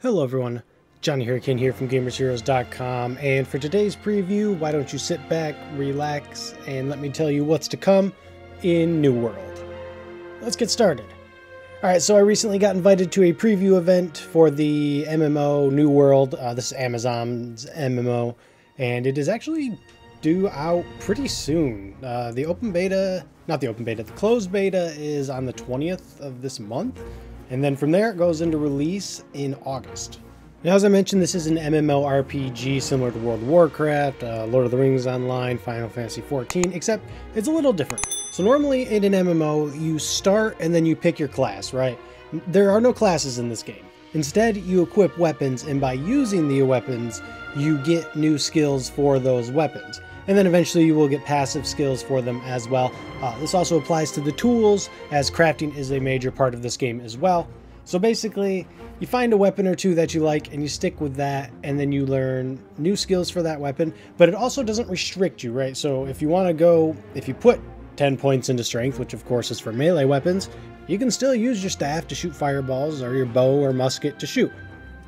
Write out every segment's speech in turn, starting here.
Hello everyone, Johnny Hurricane here from GamersHeroes.com, and for today's preview, why don't you sit back, relax, and let me tell you what's to come in New World. Let's get started. Alright, so I recently got invited to a preview event for the MMO New World. This is Amazon's MMO, and it is actually due out pretty soon. The closed beta is on the 20th of this month. And then from there, it goes into release in August. Now, as I mentioned, this is an MMORPG similar to World of Warcraft, Lord of the Rings Online, Final Fantasy XIV, except it's a little different. So normally in an MMO, you start and then you pick your class, right? There are no classes in this game. Instead, you equip weapons, and by using the weapons, you get new skills for those weapons. And then eventually you will get passive skills for them as well. This also applies to the tools, as crafting is a major part of this game as well. So basically, you find a weapon or two that you like and you stick with that, and then you learn new skills for that weapon. But it also doesn't restrict you, right? So if you put 10 points into strength, which of course is for melee weapons, you can still use your staff to shoot fireballs or your bow or musket to shoot.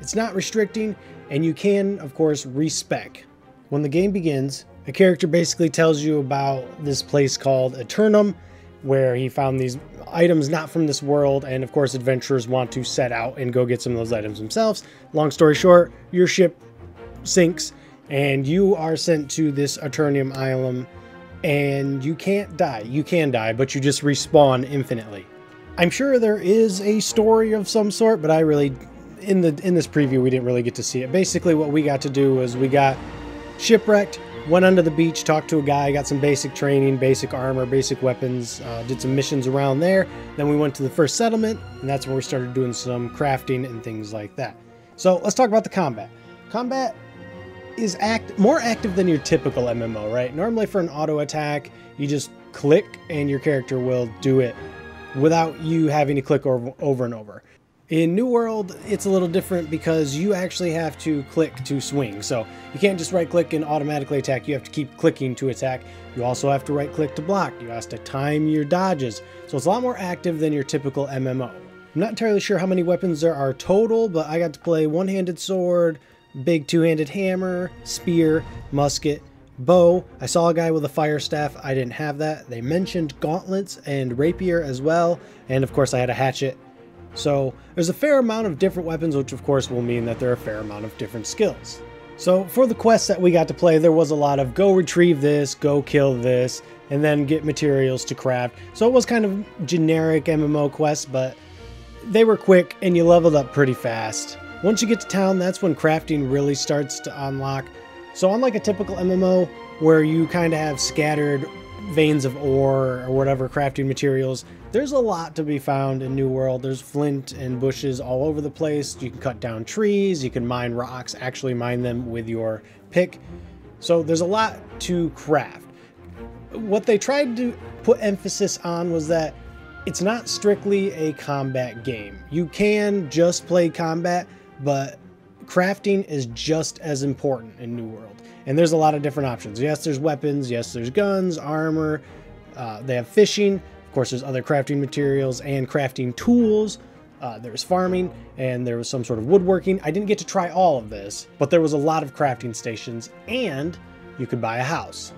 It's not restricting, and you can, of course, respec. When the game begins, a character basically tells you about this place called Eternum, where he found these items not from this world, and of course adventurers want to set out and go get some of those items themselves. Long story short, your ship sinks, and you are sent to this Eternum Island, and you can't die. You can die, but you just respawn infinitely. I'm sure there is a story of some sort, but in this preview we didn't really get to see it. Basically what we got to do was we got shipwrecked, went onto the beach, talked to a guy, got some basic training, basic armor, basic weapons, did some missions around there. Then we went to the first settlement, and that's where we started doing some crafting and things like that. So let's talk about the combat. Combat is more active than your typical MMO, right? Normally for an auto attack, you just click and your character will do it without you having to click over and over. In New World, it's a little different because you actually have to click to swing. So you can't just right click and automatically attack. You have to keep clicking to attack. You also have to right click to block. You have to time your dodges. So it's a lot more active than your typical MMO. I'm not entirely sure how many weapons there are total, but I got to play one-handed sword, big two-handed hammer, spear, musket, bow. I saw a guy with a fire staff. I didn't have that. They mentioned gauntlets and rapier as well. And of course I had a hatchet. So there's a fair amount of different weapons, which of course will mean that there are a fair amount of different skills. So for the quests that we got to play, there was a lot of go retrieve this, go kill this, and then get materials to craft. So it was kind of generic MMO quests, but they were quick and you leveled up pretty fast. Once you get to town, that's when crafting really starts to unlock. So unlike a typical MMO where you kind of have scattered veins of ore or whatever crafting materials, there's a lot to be found in New World. There's flint and bushes all over the place. You can cut down trees, you can mine rocks, actually mine them with your pick. So there's a lot to craft. What they tried to put emphasis on was that it's not strictly a combat game. You can just play combat, but crafting is just as important in New World. And there's a lot of different options. Yes, there's weapons. Yes, there's guns, armor. They have fishing. Of course, there's other crafting materials and crafting tools. There's farming, and there was some sort of woodworking. I didn't get to try all of this, but there was a lot of crafting stations, and you could buy a house.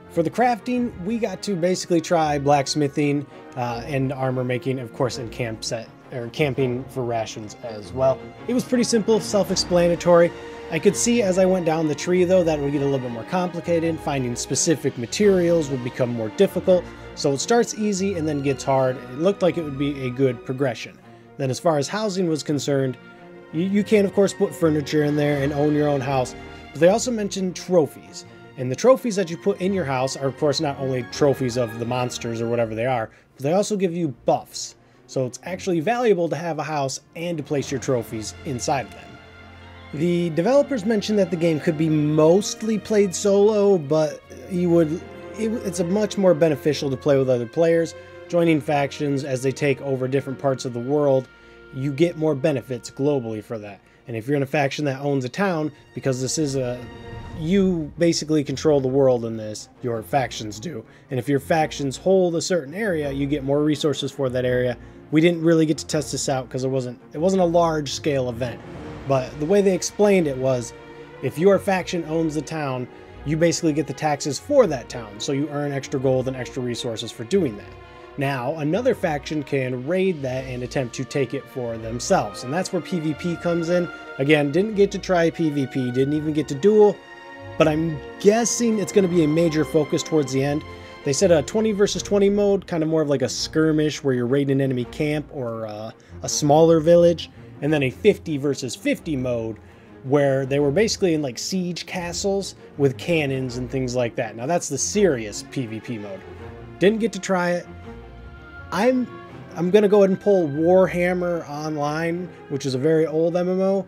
For the crafting, we got to basically try blacksmithing and armor making, of course, in camping for rations as well. It was pretty simple, self-explanatory. I could see as I went down the tree, though, that it would get a little bit more complicated. Finding specific materials would become more difficult. So it starts easy and then gets hard. It looked like it would be a good progression. Then as far as housing was concerned, you can, of course, put furniture in there and own your own house. But they also mentioned trophies. And the trophies that you put in your house are, of course, not only trophies of the monsters or whatever they are, but they also give you buffs. So it's actually valuable to have a house and to place your trophies inside of them. The developers mentioned that the game could be mostly played solo, but it's much more beneficial to play with other players. Joining factions as they take over different parts of the world, you get more benefits globally for that. And if you're in a faction that owns a town, because you basically control the world in this, your factions do. And if your factions hold a certain area, you get more resources for that area. We didn't really get to test this out because it wasn't a large scale event. But the way they explained it was, if your faction owns the town, you basically get the taxes for that town, so you earn extra gold and extra resources for doing that. Now, another faction can raid that and attempt to take it for themselves, and that's where PvP comes in. Again, didn't get to try PvP, didn't even get to duel, but I'm guessing it's going to be a major focus towards the end. They said a 20 versus 20 mode, kind of more of like a skirmish where you're raiding an enemy camp or a smaller village, and then a 50 versus 50 mode where they were basically in like siege castles with cannons and things like that. Now that's the serious PvP mode. Didn't get to try it. I'm going to go ahead and pull Warhammer Online, which is a very old MMO.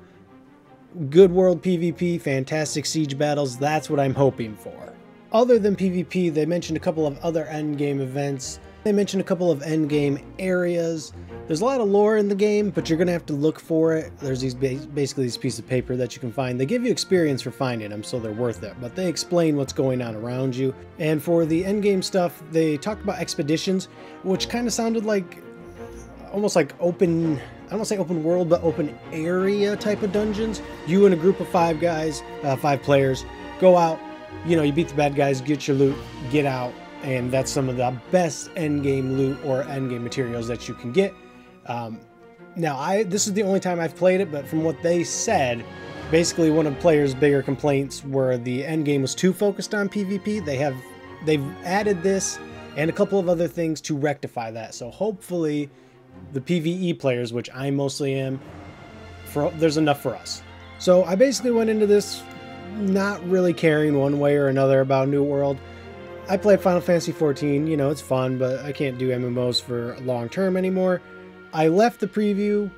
Good world PvP, fantastic siege battles, that's what I'm hoping for. Other than PvP, they mentioned a couple of other endgame events. They mentioned a couple of endgame areas. There's a lot of lore in the game, but you're going to have to look for it. There's these basically these pieces of paper that you can find. They give you experience for finding them, so they're worth it. But they explain what's going on around you. And for the endgame stuff, they talked about expeditions, which kind of sounded like almost like open, I don't want to say open world, but open area type of dungeons. You and a group of 5 guys, 5 players, go out, you know, you beat the bad guys, get your loot, get out. And that's some of the best endgame loot or endgame materials that you can get. Now, this is the only time I've played it, but from what they said, basically one of the players' bigger complaints were the endgame was too focused on PvP. They've added this and a couple of other things to rectify that. So hopefully the PvE players, which I mostly am, there's enough for us. So I basically went into this not really caring one way or another about New World. I played Final Fantasy XIV, you know, it's fun, but I can't do MMOs for long term anymore. I left the preview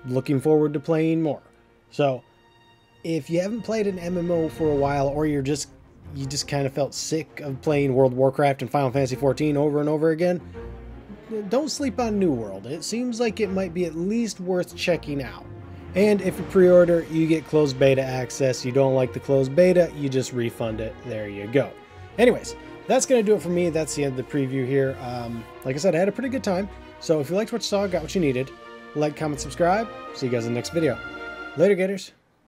looking forward to playing more. So if you haven't played an MMO for a while, or you just kind of felt sick of playing World of Warcraft and Final Fantasy XIV over and over again, don't sleep on New World. It seems like it might be at least worth checking out. And if you pre-order, you get closed beta access. You don't like the closed beta, you just refund it. There you go. Anyways, that's going to do it for me. That's the end of the preview here. Like I said, I had a pretty good time. So if you liked what you saw, got what you needed, like, comment, subscribe. See you guys in the next video. Later, Gators.